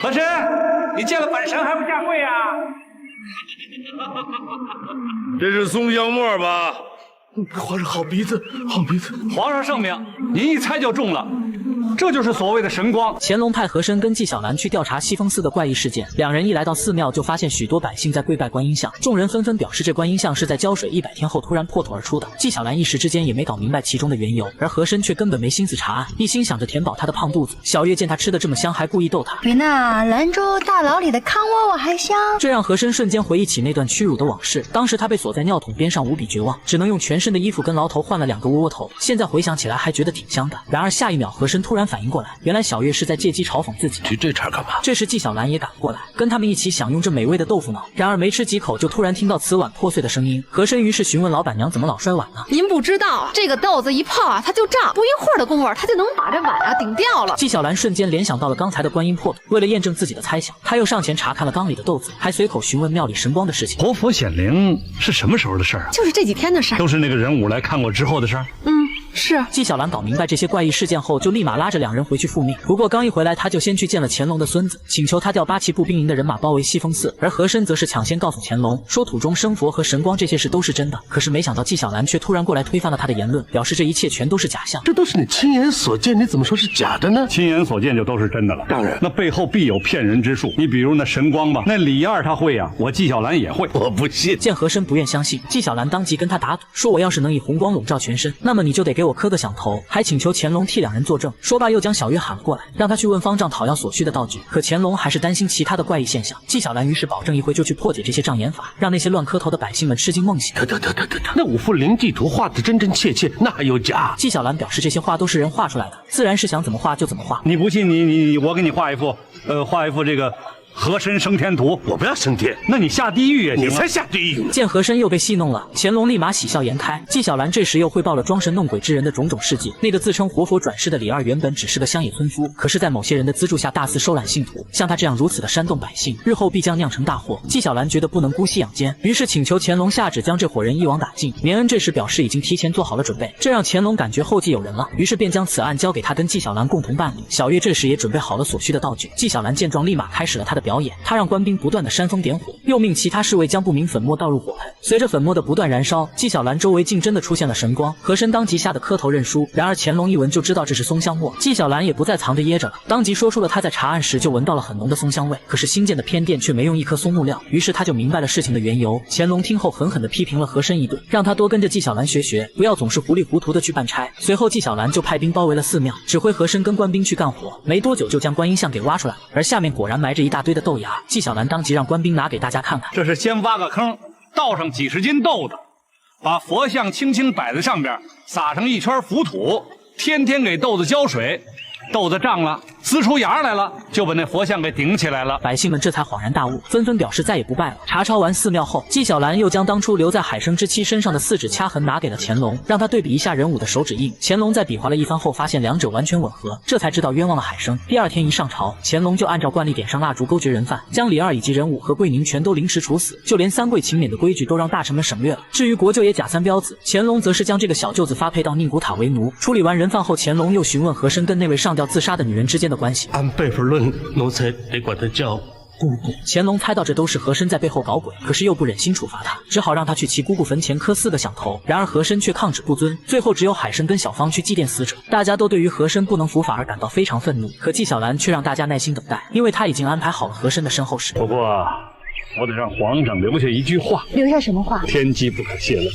和珅，你见了本神还不下跪呀？这是松香末吧？皇上好鼻子，好鼻子。皇上圣明，您一猜就中了。 这就是所谓的神光。乾隆派和珅跟纪晓岚去调查西风寺的怪异事件，两人一来到寺庙，就发现许多百姓在跪拜观音像，众人纷纷表示这观音像是在浇水100天后突然破土而出的。纪晓岚一时之间也没搞明白其中的缘由，而和珅却根本没心思查案，一心想着填饱他的胖肚子。小月见他吃的这么香，还故意逗他，比那兰州大牢里的糠窝窝还香。这让和珅瞬间回忆起那段屈辱的往事。当时他被锁在尿桶边上，无比绝望，只能用全身的衣服跟牢头换了2个窝窝头。现在回想起来还觉得挺香的。然而下一秒，和珅突然反应过来，原来小月是在借机嘲讽自己。提这茬干嘛？这时纪晓岚也赶过来，跟他们一起享用这美味的豆腐脑。然而没吃几口，就突然听到瓷碗破碎的声音。和珅于是询问老板娘怎么老摔碗呢？您不知道，这个豆子一泡啊，它就胀，不一会儿的功夫，它就能把这碗啊顶掉了。纪晓岚瞬间联想到了刚才的观音破土，为了验证自己的猜想，他又上前查看了缸里的豆子，还随口询问庙里神光的事情。活佛显灵是什么时候的事儿啊？就是这几天的事儿，都是那个人物来看过之后的事儿。是。纪晓岚搞明白这些怪异事件后，就立马拉着2人回去复命。不过刚一回来，他就先去见了乾隆的孙子，请求他调8旗步兵营的人马包围西风寺。而和珅则是抢先告诉乾隆，说土中生佛和神光这些事都是真的。可是没想到纪晓岚却突然过来推翻了他的言论，表示这一切全都是假象。这都是你亲眼所见，你怎么说是假的呢？亲眼所见就都是真的了。当然，那背后必有骗人之术。你比如那神光吧，那李二他会呀，我纪晓岚也会。我不信。见和珅不愿相信，纪晓岚当即跟他打赌，说我要是能以红光笼罩全身，那么你就得给我磕个响头。还请求乾隆替2人作证。说罢又将小月喊了过来，让他去问方丈讨要所需的道具。可乾隆还是担心其他的怪异现象，纪晓岚于是保证一回就去破解这些障眼法，让那些乱磕头的百姓们吃惊梦醒。得，那5幅灵迹图画的真真切切，那还有假？纪晓岚表示这些画都是人画出来的，自然是想怎么画就怎么画。你不信我给你画一幅，画一幅这个。和珅升天图，我不要升天，那你下地狱也行。你才下地狱呢！见和珅又被戏弄了，乾隆立马喜笑颜开。纪晓岚这时又汇报了装神弄鬼之人的种种事迹。那个自称活佛转世的李二原本只是个乡野村夫，可是在某些人的资助下大肆收揽信徒，像他这样如此的煽动百姓，日后必将酿成大祸。纪晓岚觉得不能姑息养奸，于是请求乾隆下旨将这伙人一网打尽。绵恩这时表示已经提前做好了准备，这让乾隆感觉后继有人了，于是便将此案交给他跟纪晓岚共同办理。小月这时也准备好了所需的道具。纪晓岚见状立马开始了他的表演，他让官兵不断的煽风点火，又命其他侍卫将不明粉末倒入火盆。随着粉末的不断燃烧，纪晓岚周围竟真的出现了神光。和珅当即吓得磕头认输。然而乾隆一闻就知道这是松香末，纪晓岚也不再藏着掖着了，当即说出了他在查案时就闻到了很浓的松香味。可是新建的偏殿却没用一颗松木料，于是他就明白了事情的缘由。乾隆听后狠狠地批评了和珅一顿，让他多跟着纪晓岚学，不要总是糊里糊涂的去办差。随后纪晓岚就派兵包围了寺庙，指挥和珅跟官兵去干活。没多久就将观音像给挖出来了，而下面果然埋着一大堆的豆芽。纪晓岚当即让官兵拿给大家看看，这是先挖个坑，倒上几十斤豆子，把佛像轻轻摆在上边，撒上一圈浮土，天天给豆子浇水，豆子胀了，呲出芽来了，就把那佛像给顶起来了。百姓们这才恍然大悟，纷纷表示再也不拜了。查抄完寺庙后，纪晓岚又将当初留在海生之妻身上的4指掐痕拿给了乾隆，让他对比一下人物的手指印。乾隆在比划了一番后，发现2者完全吻合，这才知道冤枉了海生。第2天一上朝，乾隆就按照惯例点上蜡烛勾决人犯，将李二以及人武和桂宁全都凌迟处死，就连3跪请免的规矩都让大臣们省略了。至于国舅爷贾三彪子，乾隆则是将这个小舅子发配到宁古塔为奴。处理完人犯后，乾隆又询问和珅跟那位上吊自杀的女人之间的关系。按辈分论，奴才得管他叫姑姑。乾隆猜到这都是和珅在背后搞鬼，可是又不忍心处罚他，只好让他去其姑姑坟前磕4个响头。然而和珅却抗旨不遵，最后只有海生跟小芳去祭奠死者。大家都对于和珅不能伏法而感到非常愤怒，可纪晓岚却让大家耐心等待，因为他已经安排好了和珅的身后事。不过我得让皇上留下一句话，留下什么话？天机不可泄露。